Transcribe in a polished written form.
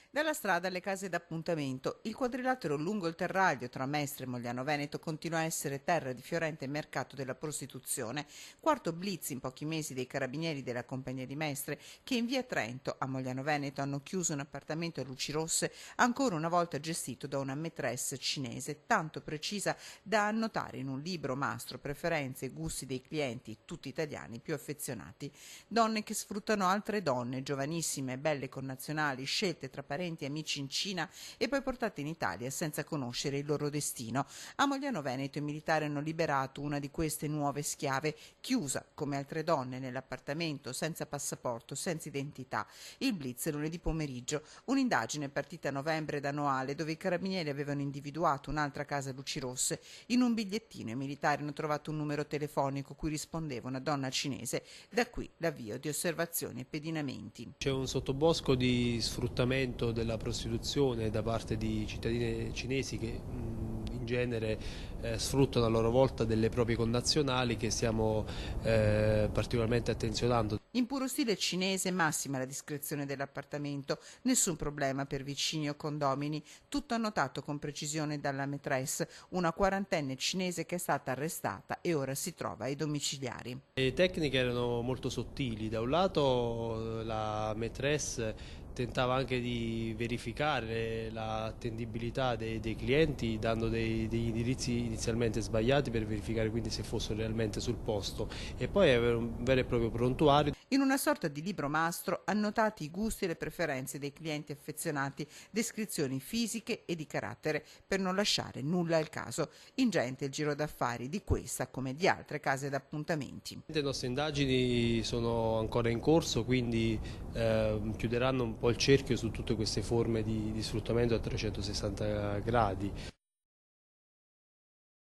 Dalla strada alle case d'appuntamento, il quadrilatero lungo il Terraglio tra Mestre e Mogliano Veneto continua a essere terra di fiorente mercato della prostituzione. Quarto blitz in pochi mesi dei carabinieri della compagnia di Mestre, che in via Trento a Mogliano Veneto hanno chiuso un appartamento a luci rosse, ancora una volta gestito da una maîtresse cinese tanto precisa da annotare in un libro mastro preferenze e gusti dei clienti, tutti italiani più affezionati. Donne che sfruttano altre donne, giovanissime e belle connazionali, scelte tra parenti e amici in Cina e poi portate in Italia senza conoscere il loro destino. A Mogliano Veneto i militari hanno liberato una di queste nuove schiave, chiusa come altre donne nell'appartamento, senza passaporto, senza identità. Il blitz lunedì pomeriggio, un'indagine partita a novembre da Noale, dove i carabinieri avevano individuato un'altra casa a luci rosse. In un bigliettino i militari hanno trovato un numero telefonico cui rispondeva una donna cinese, da qui l'avvio di osservazioni e pedinamenti. C'è un sottobosco di sfruttamento della prostituzione da parte di cittadini cinesi che in genere sfruttano a loro volta delle proprie connazionali che stiamo particolarmente attenzionando. In puro stile cinese, massima la discrezione dell'appartamento, nessun problema per vicini o condomini, tutto annotato con precisione dalla maîtresse, una quarantenne cinese che è stata arrestata e ora si trova ai domiciliari. Le tecniche erano molto sottili, da un lato la maîtresse tentava anche di verificare l'attendibilità dei clienti dando degli indirizzi inizialmente sbagliati per verificare quindi se fossero realmente sul posto e poi avere un vero e proprio prontuario. In una sorta di libro mastro annotati i gusti e le preferenze dei clienti affezionati, descrizioni fisiche e di carattere per non lasciare nulla al caso. Ingente il giro d'affari di questa come di altre case d'appuntamenti. Le nostre indagini sono ancora in corso, quindi chiuderanno un po' il cerchio su tutte queste forme di sfruttamento a 360 gradi.